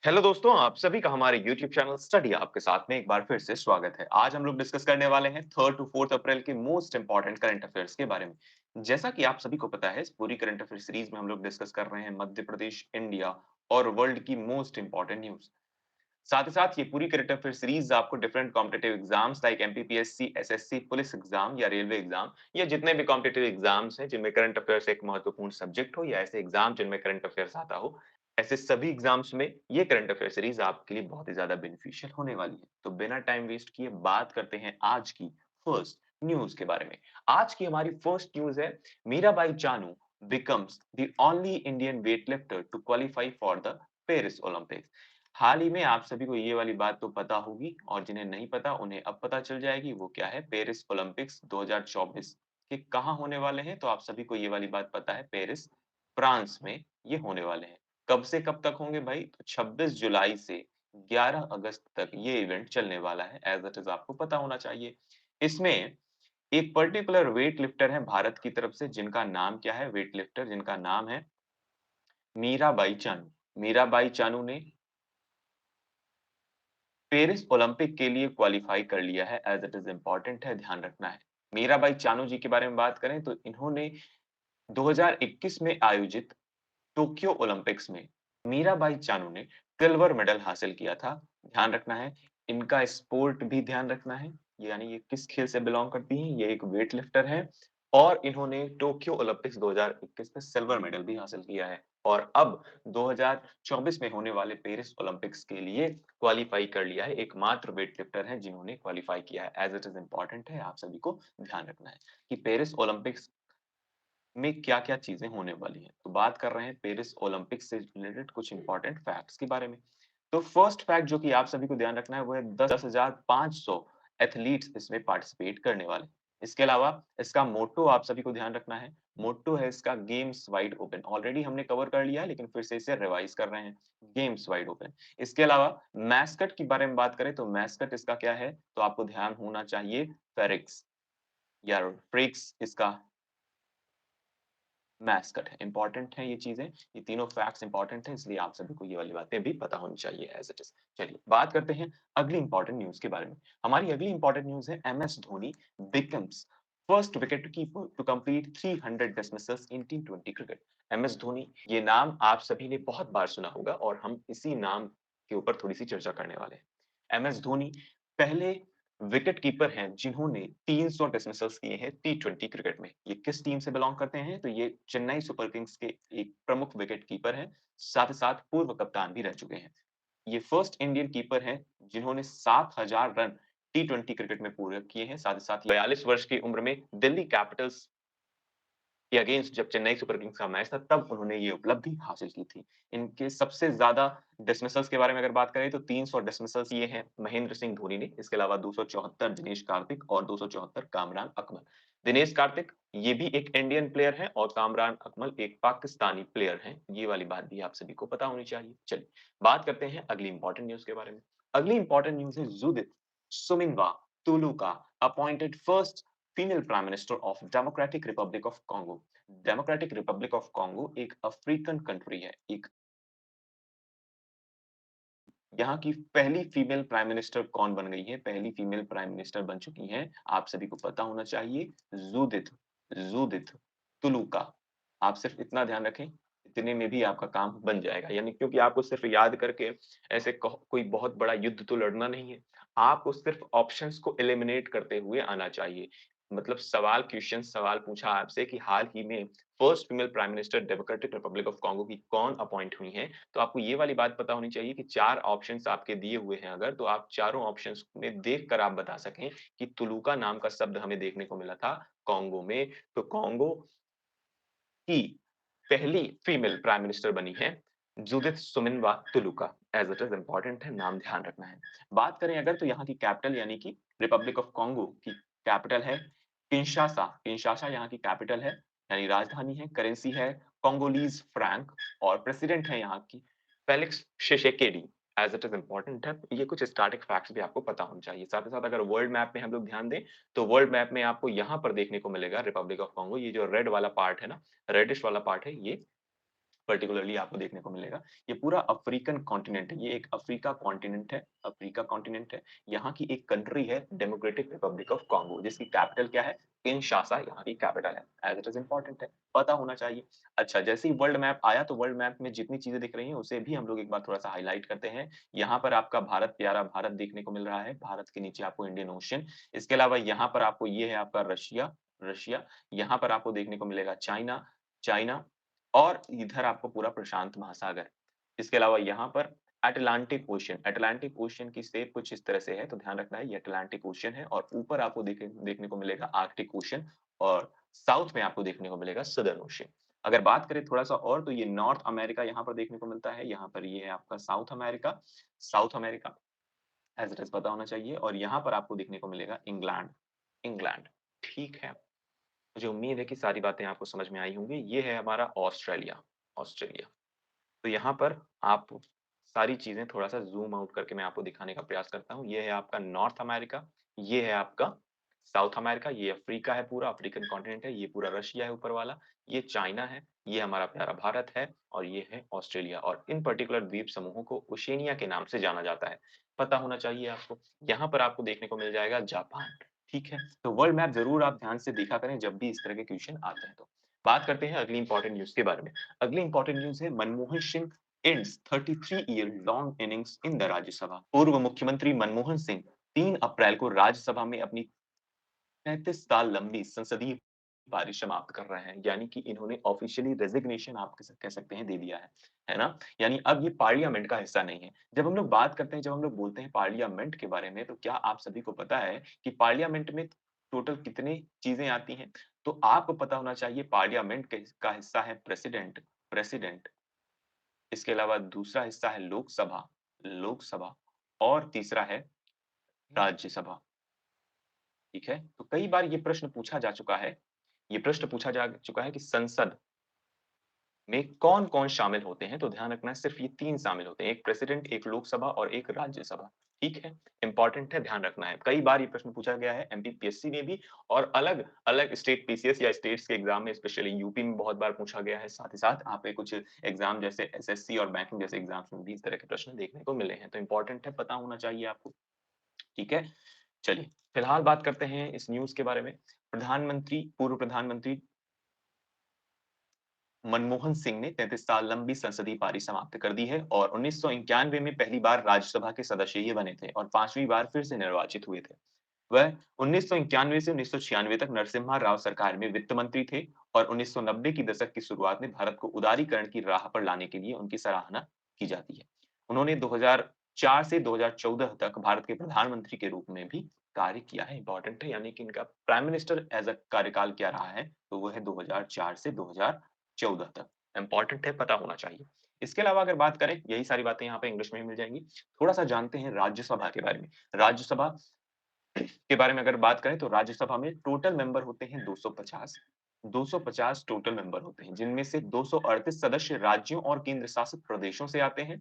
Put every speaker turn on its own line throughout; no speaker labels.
Hello दोस्तों, आप सभी का हमारे YouTube चैनल स्टडी आपके साथ में एक बार फिर से स्वागत है। आज हम लोग डिस्कस करने वाले हैं 3 टू 4 अप्रैल के मोस्ट इंपोर्टेंट करंट अफेयर्स के बारे में। जैसा कि आप सभी को पता है, इस पूरी करंट अफेयर सीरीज में हम लोग डिस्कस कर रहे हैं मध्य प्रदेश, इंडिया और वर्ल्ड की मोस्ट इंपोर्टेंट न्यूज़। साथ ही साथ ये पूरी करंट अफेयर सीरीज आपको different competitive exams like MPPSC, SSC, police exam या रेलवे एग्जाम या जितने भी कॉम्पिटिटिव एग्जाम्स हैं जिनमें करंट अफेयर्स एक महत्वपूर्ण सब्जेक्ट हो या ऐसे एग्जाम जिनमें करंट अफेयर्स आता हो, ऐसे सभी एग्जाम्स में ये करंट अफेयर सीरीज आपके लिए बहुत ही ज्यादा बेनिफिशियल होने वाली है। तो बिना टाइम वेस्ट किए बात करते हैं आज की फर्स्ट न्यूज के बारे में। आज की हमारी फर्स्ट न्यूज है, Mirabai Chanu becomes the only Indian weightlifter to qualify for the Paris Olympics। हाल ही में आप सभी को ये वाली बात तो पता होगी और जिन्हें नहीं पता उन्हें अब पता चल जाएगी। वो क्या है? पेरिस ओलंपिक्स 2024 के कहाँ होने वाले हैं? तो आप सभी को ये वाली बात पता है, पेरिस फ्रांस में ये होने वाले हैं। कब से कब तक होंगे भाई? तो 26 जुलाई से 11 अगस्त तक ये इवेंट चलने वाला है। एज इट इज आपको पता होना चाहिए। इसमें एक पर्टिकुलर वेट लिफ्टर है भारत की तरफ से, जिनका नाम क्या है? वेट लिफ्टर जिनका नाम है मीराबाई चानू। मीराबाई चानू ने पेरिस ओलंपिक के लिए क्वालीफाई कर लिया है। एज इट इज इम्पोर्टेंट है, ध्यान रखना है। मीराबाई चानू जी के बारे में बात करें तो इन्होंने 2021 में आयोजित टोक्यो ओलंपिक्स में मीराबाई चानू ने सिल्वर मेडल हासिल किया था। ध्यान रखना है, इनका स्पोर्ट भी ध्यान रखना है, यानी ये किस खेल से बिलोंग करती हैं। ये एक वेट लिफ्टर है और इन्होंने टोक्यो ओलंपिक्स 2021 में सिल्वर मेडल भी हासिल किया है और अब 2024 में होने वाले पेरिस ओलंपिक्स के लिए क्वालीफाई कर लिया है। एकमात्र वेट लिफ्टर है जिन्होंने क्वालीफाई किया है। एज इट इज इम्पोर्टेंट है, आप सभी को ध्यान रखना है कि पेरिस ओलंपिक्स में क्या-क्या चीज़ें होने वाली हैं। तो बात कर रहे हैं पेरिस ओलंपिक्स से रिलेटेड कुछ इंपॉर्टेंट फैक्ट्स के बारे में। तो फर्स्ट फैक्ट जो कि आप सभी को ध्यान रखना है वो है 10,500 एथलीट्स इसमें पार्टिसिपेट करने वाले। इसके अलावा इसका मोट्टो आप सभी को ध्यान रखना है। मोट्टो है इसका गेम्स वाइड ओपन। ऑलरेडी हमने कवर कर लिया है लेकिन फिर से इसे रिवाइज कर रहे हैं। Games wide open. इसके अलावा मैस्कट के बारे में बात करें तो मैस्कट इसका क्या है? तो आपको ध्यान होना चाहिए फेरिक्स या फ्रिक्स इसका मैस्कट है। इंपॉर्टेंट है ये चीज़ें, ये तीनों फैक्ट्स इंपॉर्टेंट हैं, इसलिए आप सभी को ये वाली बातें भी पता होनी चाहिए एज़ इट इज़। चलिए, बात करते हैं अगली इंपॉर्टेंट न्यूज़ के बारे में। हमारी अगली इंपॉर्टेंट न्यूज़ है, MS Dhoni becomes first wicket keeper to complete 300 dismissals in टी20 क्रिकेट। एमएस धोनी, ये नाम आप सभी ने बहुत बार सुना होगा और हम इसी नाम के ऊपर थोड़ी-सी चर्चा करने वाले हैं। एमएस धोनी पहले विकेट कीपर हैं जिन्होंने 300 डिसमिसल्स किए हैं टी20 क्रिकेट में। ये किस टीम से बिलॉन्ग करते हैं? तो ये चेन्नई सुपर किंग्स के एक प्रमुख विकेट कीपर हैं, साथ ही साथ पूर्व कप्तान भी रह चुके हैं। ये फर्स्ट इंडियन कीपर हैं जिन्होंने 7,000 रन टी20 क्रिकेट में पूरे किए हैं। साथ ही साथ 42 वर्ष की उम्र में दिल्ली कैपिटल्स के अगेंस्ट जब चेन्नई सुपर किंग्स का मैच था, तब उन्होंने ये उपलब्धि हासिल की थी। इनके सबसे ज़्यादा डिसमिसल्स के बारे में अगर बात करें तो 300 डिसमिसल्स ये हैं महेंद्र सिंह धोनी ने, इसके अलावा 274 दिनेश कार्तिक और 274 कामरान अकमल। दिनेश कार्तिक ये भी एक इंडियन प्लेयर हैं और कामरान अकमल एक पाकिस्तानी प्लेयर हैं। ये वाली बात भी आप सभी को पता होनी चाहिए। चलिए, बात करते हैं अगली इंपॉर्टेंट न्यूज़ के बारे में। अगली इंपॉर्टेंट न्यूज़ है, Judith Suminwa Tuluka appointed first female prime minister of Democratic Republic of Congo. Democratic Republic of Congo एक अफ्रीकन कंट्री है। एक यहाँ की पहली फीमेल प्राइम मिनिस्टर कौन बन गई है? पहली फीमेल प्राइम मिनिस्टर बन चुकी हैं, आप सभी को पता होना चाहिए, जूडिथ जूडिथ तुलुका। आप सिर्फ इतना ध्यान रखें, इतने में भी आपका काम बन जाएगा। यानी क्योंकि आपको सिर्फ याद करके ऐसे कोई बहुत बड़ा युद्ध तो लड़ना नहीं है। आपको सिर्फ ऑप्शंस को एलिमिनेट करते हुए आना चाहिए। मतलब सवाल पूछा आपसे कि हाल ही में first female prime minister democratic Republic of Congo की कौन अपॉइंट हुई हैं, तो आपको ये वाली बात पता होनी चाहिए कि 4 ऑप्शंस आपके दिए हुए हैं अगर, तो आप चारों ऑप्शंस में देखकर आप बता सकें कि तुलुका नाम का शब्द हमें देखने को मिला था कांगो में। तो कांगो की पहली फीमेल प्राइम मिनिस्टर बनी है Judith सुमिनवा तुलुका। As it is important है, नाम ध्यान रखना है। बात करें अगर तो यहाँ की कैपिटल यानी कि रिपब्लिक ऑफ कांगो की कैपिटल है किंशासा। किंशासा यहाँ की कैपिटल है, यानी राजधानी है। करेंसी है कोंगोलीज़ फ्रैंक और प्रेसिडेंट है यहाँ की Felix Tshisekedi. As it is important है। ये कुछ स्टैटिक फैक्ट्स भी आपको पता होने चाहिए। साथ ही साथ अगर वर्ल्ड मैप में हम लोग ध्यान दें, तो वर्ल्ड मैप में आपको यहाँ पर देखने को मिलेगा रिपब्लिक ऑफ कांगो। ये जो रेड वाला पार्ट है ना, रेडिश वाला पार्ट है, ये पर्टिकुलरली आपको देखने को मिलेगा। ये पूरा अफ्रीकन कॉन्टिनेंट है, ये एक अफ्रीका कॉन्टिनेंट है। यहाँ की एक कंट्री है डेमोक्रेटिक रिपब्लिक ऑफ कांगो जिसकी कैपिटल क्या है? किनशासा यहाँ की कैपिटल है। एज़ इट इज़ इम्पोर्टेंट है, पता होना चाहिए। अच्छा, जैसे ही वर्ल्ड मैप आया तो वर्ल्ड मैप में जितनी चीज़ें दिख रही हैं उसे भी हम लोग एक बार थोड़ा-सा हाइलाइट करते हैं। यहाँ पर आपका भारत, प्यारा भारत देखने को मिल रहा है। भारत के नीचे आपको इंडियन ओशन, इसके अलावा यहाँ पर आपको ये है आपका रशिया रशिया, यहाँ पर आपको देखने को मिलेगा चाइना चाइना और इधर आपको पूरा प्रशांत महासागर। इसके अलावा यहाँ पर अटलांटिक ओशन की शेप कुछ इस तरह से है, तो ध्यान रखना है ये अटलांटिक ओशन है और ऊपर आपको देखने को मिलेगा आर्कटिक ओशन और साउथ में आपको देखने को मिलेगा सदर्न ओशन। अगर बात करें थोड़ा-सा और तो ये नॉर्थ अमेरिका यहाँ पर देखने को मिलता है, यहाँ पर ये है आपका south America as it is पता होना चाहिए और यहाँ पर आपको देखने को मिलेगा इंग्लैंड इंग्लैंड, ठीक है। मुझे उम्मीद है कि सारी बातें आपको समझ में आई होंगी। ये है हमारा ऑस्ट्रेलिया। तो यहाँ पर आप सारी चीज़ें थोड़ा-सा ज़ूम आउट करके मैं आपको दिखाने का प्रयास करता हूँ। ये है आपका नॉर्थ अमेरिका, ये है आपका साउथ अमेरिका, ये अफ्रीका है पूरा, अफ्रीकन कॉन्टिनेंट है, ये पूरा रशिया है ऊपर वाला, ये चाइना है, ये हमारा प्यारा भारत है और ये है ऑस्ट्रेलिया और इन पर्टिकुलर द्वीप समूहों को ओशिनिया के नाम से जाना जाता है। पता होना चाहिए आपको। यहाँ पर आपको देखने को मिल जाएगा जापान, ठीक है? तो वर्ल्ड मैप ज़रूर आप ध्यान से देखा करें जब भी इस तरह के क्वेश्चन आते हैं तो। बात करते हैं अगली इंपॉर्टेंट न्यूज़ के बारे में। अगली इंपॉर्टेंट न्यूज़ है Manmohan Singh ends 33-year long innings in the Rajya Sabha. पूर्व मुख्यमंत्री मनमोहन सिंह 3 अप्रैल को राज्यसभा में अपनी 35 साल लंबी संसदीय पारी समाप्त कर रहे हैं। यानी कि इन्होंने ऑफ़िशियली रेज़िग्नेशन आप कह सकते हैं दे दिया है ना? यानी अब ये पार्लियामेंट का हिस्सा नहीं है। जब हम लोग बात करते हैं, जब हम लोग बोलते हैं पार्लियामेंट के बारे में, तो क्या आप सभी को पता है कि पार्लियामेंट में टोटल कितनी चीज़ें आती हैं? तो आपको पता होना चाहिए पार्लियामेंट के का हिस्सा है प्रेसिडेंट प्रेसिडेंट इसके अलावा दूसरा हिस्सा है लोकसभा और तीसरा है राज्यसभा, ठीक है? तो कई बार ये प्रश्न पूछा जा चुका है कि संसद में कौन-कौन शामिल होते हैं? तो ध्यान रखना है सिर्फ़ ये 3 शामिल होते हैं, एक प्रेसिडेंट, एक लोकसभा और एक राज्यसभा, ठीक है? इम्पोर्टेंट है, ध्यान रखना है। कई बार ये प्रश्न पूछा गया है एमपीपीएससी में भी और अलग-अलग स्टेट पीसीएस या स्टेट्स के एग्ज़ाम में स्पेशली यूपी में बहुत बार पूछा गया है। साथ ही साथ आपके कुछ एग्ज़ाम जैसे एसएससी और बैंकिंग जैसे एग्ज़ाम्स में भी इस तरह के प्रश्न देखने को मिले हैं। तो इम्पोर्टेंट है, पता होना चाहिए आपको, ठीक है? चलिए, फिलहाल बात करते हैं इस न्यूज़ के बारे में। पूर्व प्रधानमंत्री मनमोहन सिंह ने 33 साल लंबी संसदीय पारी समाप्त कर दी है और 1991 में पहली बार राज्यसभा के सदस्य ये बने थे और 5वीं बार फिर से निर्वाचित हुए थे। वह 1991 से 1996 तक नरसिम्हा राव सरकार में वित्त मंत्री थे और 1990 की दशक की शुरुआत में भारत को उदारीकरण की राह पर लाने के लिए उनकी सराहना की जाती है। उन्होंने 2004 से 2014 तक भारत के प्रधानमंत्री के रूप में भी कार्य किया है, इम्पोर्टेंट है, यानी कि इनका प्राइम मिनिस्टर एज़ अ कार्यकाल क्या रहा है, तो वो है 2004 से 2014 तक। इम्पोर्टेंट है, पता होना चाहिए। इसके अलावा अगर बात करें, यही सारी बातें यहाँ पे इंग्लिश में ही मिल जाएँगी। थोड़ा-सा जानते हैं राज्यसभा के बारे में। राज्यसभा के बारे में अगर बात करें तो राज्यसभा में टोटल मेंबर होते हैं 250 250 टोटल मेंबर होते हैं, जिनमें से 238 सदस्य राज्यों और केंद्र शासित प्रदेशों से आते हैं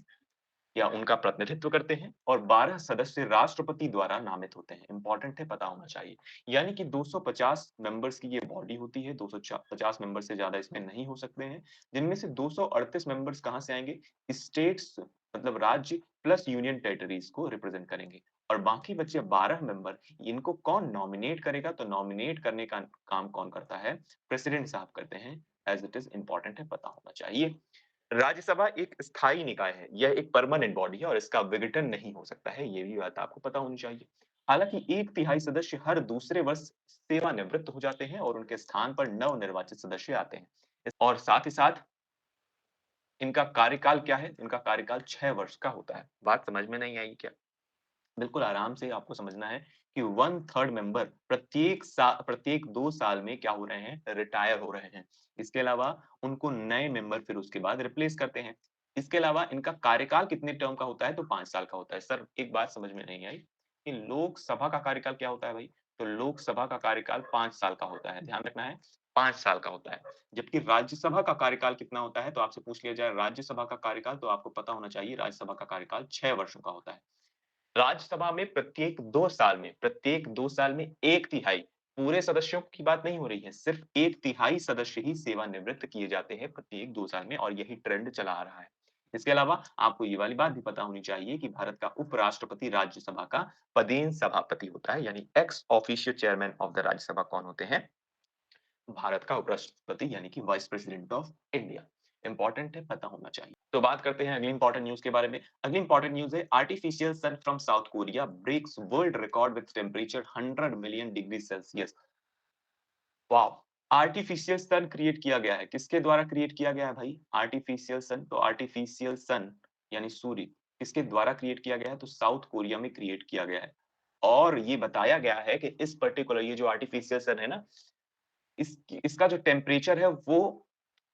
या उनका प्रतिनिधित्व करते हैं और 12 सदस्य राष्ट्रपति द्वारा नामित होते हैं। इम्पोर्टेंट है, पता होना चाहिए। यानी कि 250 मेंबर्स की ये बॉडी होती है, 250 मेंबर से ज़्यादा इसमें नहीं हो सकते हैं, जिनमें से 238 मेंबर्स कहाँ से आएँगे? स्टेट्स मतलब राज्य प्लस यूनियन टेरिटरीज़ को रिप्रेज़ेंट करेंगे और बाकी बचे 12 मेंबर, इनको कौन नॉमिनेट करेगा? तो नॉमिनेट करने का काम कौन करता है? प्रेसिडेंट साहब करते हैं। एज़ इट इज़ इम्पोर्टेंट है, पता होना चाहिए। राज्यसभा एक स्थायी निकाय है, यह एक परमानेंट बॉडी है और इसका विघटन नहीं हो सकता है, ये भी बात आपको पता होनी चाहिए। हालाँकि 1/3 सदस्य हर दूसरे वर्ष सेवानिवृत्त हो जाते हैं और उनके स्थान पर नवनिर्वाचित सदस्य आते हैं। और साथ ही साथ इनका कार्यकाल क्या है? इनका कार्यकाल 6 वर्ष का होता है। बात समझ में नहीं आई क्या? बिल्कुल आराम से आपको समझना है कि 1/3 मेंबर प्रत्येक 2 साल में क्या हो रहे हैं? रिटायर हो रहे हैं। इसके अलावा उनको नए मेंबर फिर उसके बाद रिप्लेस करते हैं। इसके अलावा इनका कार्यकाल कितने टर्म का होता है? तो 5 साल का होता है। सर एक बात समझ में नहीं आई कि लोकसभा का कार्यकाल क्या होता है भाई? तो लोकसभा का कार्यकाल 5 साल का होता है। ध्यान रखना है, 5 साल का होता है। जबकि राज्यसभा का कार्यकाल कितना होता है? तो आपसे पूछ लिया जाए राज्यसभा का कार्यकाल तो आपको पता होना चाहिए राज्यसभा का कार्यकाल 6 वर्षों का होता है। राज्यसभा में प्रत्येक 2 साल में 1/3 पूरे सदस्यों की बात नहीं हो रही है, सिर्फ 1/3 सदस्य ही सेवानिवृत्त किए जाते हैं प्रत्येक 2 साल में और यही ट्रेंड चला आ रहा है। इसके अलावा आपको ये वाली बात भी पता होनी चाहिए कि भारत का उपराष्ट्रपति राज्यसभा का पदेन सभापति होता है, यानी ex officio chairman of the Rajya Sabha कौन होते हैं? भारत का उपराष्ट्रपति यानी कि vice president of India. Important है, पता होना चाहिए। तो बात करते हैं अगली इम्पोर्टेंट न्यूज़ के बारे में। अगली इम्पोर्टेंट न्यूज़ है artificial sun from South Korea breaks world record with temperature 100 million degree Celsius. Wow! Artificial sun create किया गया है। किसके द्वारा क्रिएट किया गया है भाई? Artificial sun. तो आर्टिफिशियल सन यानी सूर्य किसके द्वारा क्रिएट किया गया है? तो साउथ कोरिया में क्रिएट किया गया है। और ये बताया गया है कि इस पर्टिकुलर ये जो आर्टिफिशियल सन है ना, इसका जो टेम्परेचर है वो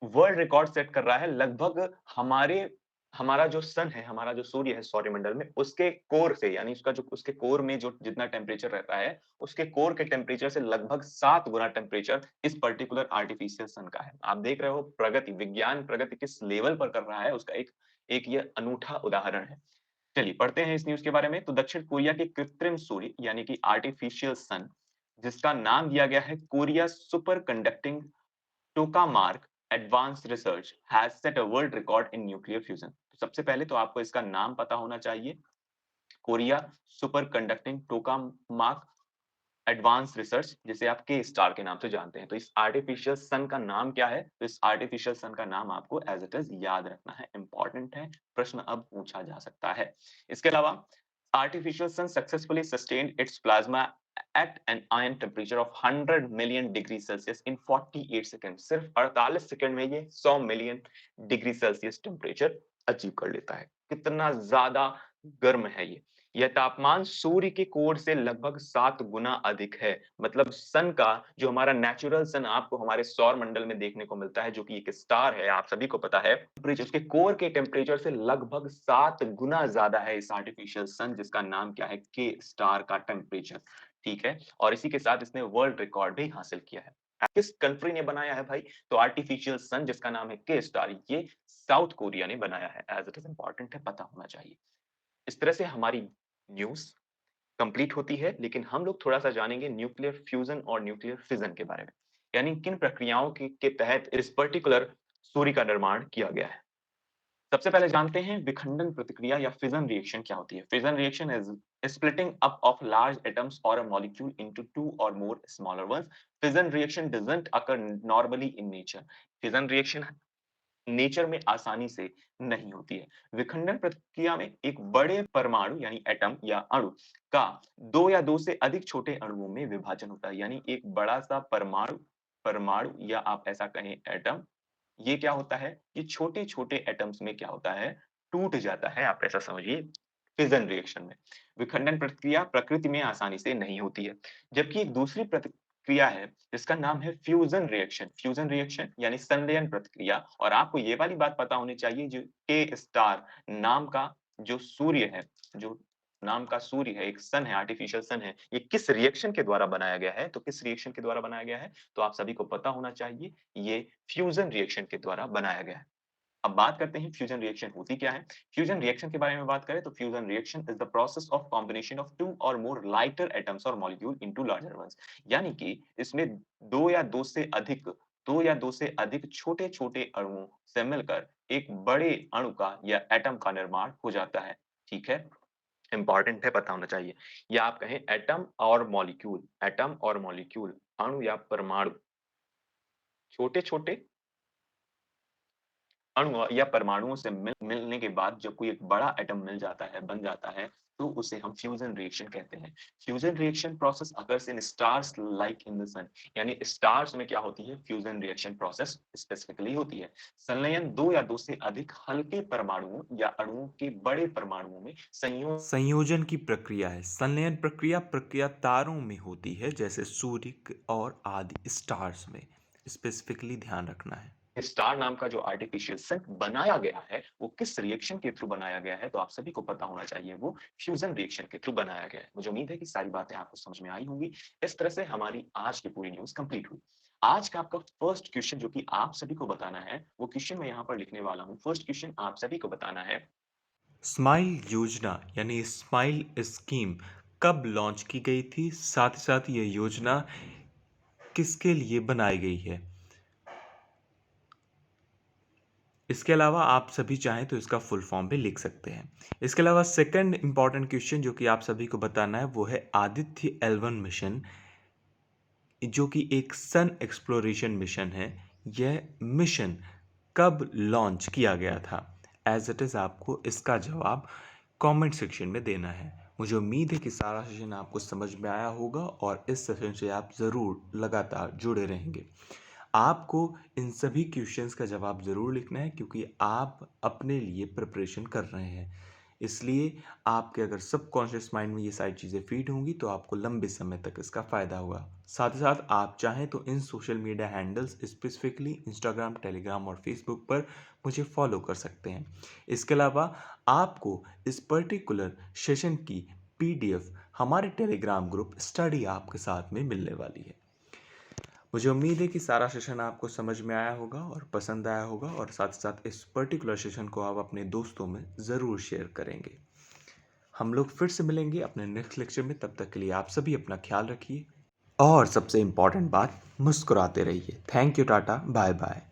वर्ल्ड रिकॉर्ड सेट कर रहा है लगभग हमारा जो सन है, हमारा जो सूर्य है सौरमंडल में, उसके कोर से यानी उसका जो उसके कोर में जो जितना टेम्परेचर रहता है, उसके कोर के टेम्परेचर से लगभग 7 गुना टेम्परेचर इस पर्टिकुलर आर्टिफिशियल सन का है। आप देख रहे हो प्रगति, विज्ञान प्रगति किस लेवल पर कर रहा है, उसका एक एक ये अनूठा उदाहरण है। चलिए पढ़ते हैं इस न्यूज़ के बारे में। तो दक्षिण कोरिया के कृत्रिम सूर्य यानी कि आर्टिफिशियल सन जिसका नाम दिया गया है Korea super conducting Tokamak advanced research has set a world record in nuclear fusion. सबसे पहले तो आपको इसका नाम पता होना चाहिए। Korea super conducting Tokamak advance research जिसे आप के स्टार के नाम से जानते हैं। तो इस आर्टिफिशियल सन का नाम क्या है? तो इस आर्टिफिशियल सन का नाम आपको एज़ इट इज़ याद रखना है, इम्पोर्टेंट है, प्रश्न अब पूछा जा सकता है। इसके अलावा artificial sun successfully sustained its plasma at an ion temperature of 100 million degree Celsius in 48 second. सिर्फ 48 सेकंड में ये 100 million degree Celsius temperature achieve कर लेता है। कितना ज़्यादा गर्म है ये। यह तापमान सूर्य के कोर से लगभग 7 गुना अधिक है। मतलब सन का जो हमारा नेचुरल सन आपको हमारे सौर मंडल में देखने को मिलता है, जो कि एक स्टार है, आप सभी को पता है। टेम्परेचर उसके कोर के टेम्परेचर से लगभग 7 गुना ज़्यादा है इस आर्टिफिशियल सन जिसका नाम क्या है? के स्टार का टेम्परेचर, ठीक है? और इसी के साथ इसने वर्ल्ड रिकॉर्ड भी हासिल किया है। किस कंट्री ने बनाया है भाई? तो आर्टिफिशियल सन जिसका नाम है के स्टार, ये साउथ कोरिया ने बनाया है। एज़ इट इज़ इम्पोर्टेंट है, पता होना चाहिए। इस तरह से हमारी न्यूज़ कंप्लीट होती है, लेकिन हम लोग थोड़ा-सा जानेंगे न्यूक्लियर फ्यूज़न और न्यूक्लियर फिज़न के बारे में। यानी किन प्रक्रियाओं के तहत इस पर्टिकुलर सूर्य का निर्माण किया गया है। सबसे पहले जानते हैं विखंडन प्रतिक्रिया या फिज़न रिएक्शन क्या होती है। Fission reaction is splitting up of large atoms or a molecule into two or more smaller ones. Fission reaction doesn't occur normally in nature. Fission reaction nature में आसानी से नहीं होती है। विखंडन प्रक्रिया में एक बड़े परमाणु यानी एटम या अणु का 2 या 2 से अधिक छोटे अणुओं में विभाजन होता है। यानी एक बड़ा-सा परमाणु परमाणु या आप ऐसा कहें एटम, ये क्या होता है? ये छोटे-छोटे एटम्स में क्या होता है? टूट जाता है, आप ऐसा समझिए फिज़न रिएक्शन में। विखंडन प्रक्रिया प्रकृति में आसानी से नहीं होती है। जबकि एक दूसरी प्रतिक्रिया है जिसका नाम है फ्यूज़न रिएक्शन। फ्यूज़न रिएक्शन यानी संलयन प्रतिक्रिया और आपको ये वाली बात पता होनी चाहिए जो के स्टार नाम का जो सूर्य है, जो नाम का सूर्य है, एक सन है, आर्टिफिशियल सन है, ये किस रिएक्शन के द्वारा बनाया गया है? तो किस रिएक्शन के द्वारा बनाया गया है? तो आप सभी को पता होना चाहिए, ये फ्यूज़न रिएक्शन के द्वारा बनाया गया है। अब बात करते हैं फ्यूजन रिएक्शन होती क्या है? फ्यूजन रिएक्शन के बारे में बात करें तो fusion reaction is the process of combination of 2 और मोर लाइटर एटम्स और मॉलिक्यूल इंटो लार्जर वन्स। यानी कि इसमें 2 या 2 से अधिक 2 या 2 से अधिक छोटे-छोटे अणुओं से मिलकर एक बड़े अणु का या एटम का निर्माण हो जाता है। ठीक है? इम्पोर्टेंट है, पता होना चाहिए। या आप कहें एटम और मॉलिक्यूल, अणु या परमाणु, छोटे-छोटे अणु या परमाणुओं से मिलने के बाद जब कोई एक बड़ा एटम मिल जाता है, बन जाता है, तो उसे हम फ्यूजन रिएक्शन कहते हैं। Fusion reaction process occurs in stars like in the sun. यानी स्टार्स में क्या होती है? फ्यूजन रिएक्शन प्रोसेस स्पेसिफिकली होती है। संलयन 2 या 2 से अधिक हल्के परमाणुओं या अणुओं के बड़े परमाणुओं में
संयोजन की प्रक्रिया है। संलयन प्रक्रिया तारों में होती है, जैसे सूर्य और आदि स्टार्स में। स्पेसिफिकली ध्यान रखना है।
स्टार नाम का जो आर्टिफिशियल सन बनाया गया है, वो किस रिएक्शन के थ्रू बनाया गया है? तो आप सभी को पता होना चाहिए, वो फ्यूजन रिएक्शन के थ्रू बनाया गया है। मुझे उम्मीद है कि सारी बातें आपको समझ में आई होंगी। इस तरह से हमारी आज की पूरी न्यूज़ कंप्लीट हुई। आज का आपका फर्स्ट क्वेश्चन जो कि आप सभी को बताना है, वो क्वेश्चन मैं यहाँ पर लिखने वाला हूँ। फर्स्ट क्वेश्चन आप सभी को बताना है
स्माइल योजना यानी स्माइल स्कीम कब लॉन्च की गई थी? साथ ही साथ ये योजना किसके लिए बनाई गई है? इसके अलावा आप सभी चाहें तो इसका फुल फॉर्म भी लिख सकते हैं। इसके अलावा सेकंड इम्पॉर्टेंट क्वेश्चन जो कि आप सभी को बताना है वो है आदित्य L1 मिशन, जो कि एक सन एक्सप्लोरेशन मिशन है। यह मिशन कब लॉन्च किया गया था? एज इट इज़ आपको इसका जवाब कमेंट सेक्शन में देना है। मुझे उम्मीद है कि सारा सेशन आपको समझ में आया होगा और इस सेशन से आप ज़रूर लगातार जुड़े रहेंगे। आपको इन सभी क्वेश्चंस का जवाब ज़रूर लिखना है, क्योंकि आप अपने लिए प्रिपरेशन कर रहे हैं। इसलिए आपके अगर सबकॉन्शियस माइंड में ये सारी चीज़ें फीड होंगी तो आपको लंबे समय तक इसका फ़ायदा होगा। साथ ही साथ आप चाहें तो इन social media handles specifically Instagram, Telegram और फेसबुक पर मुझे फॉलो कर सकते हैं। इसके अलावा आपको इस पर्टिकुलर सेशन की पीडीएफ हमारे टेलीग्राम ग्रुप स्टडी ऐप के साथ में मिलने वाली है। मुझे उम्मीद है कि सारा सेशन आपको समझ में आया होगा और पसंद आया होगा, और साथ ही साथ इस पर्टिकुलर सेशन को आप अपने दोस्तों में ज़रूर शेयर करेंगे। हम लोग फिर से मिलेंगे अपने नेक्स्ट लेक्चर में। तब तक के लिए आप सभी अपना ख्याल रखिए और सबसे इम्पॉर्टेंट बात, मुस्कुराते रहिए। Thank you, tata, bye bye.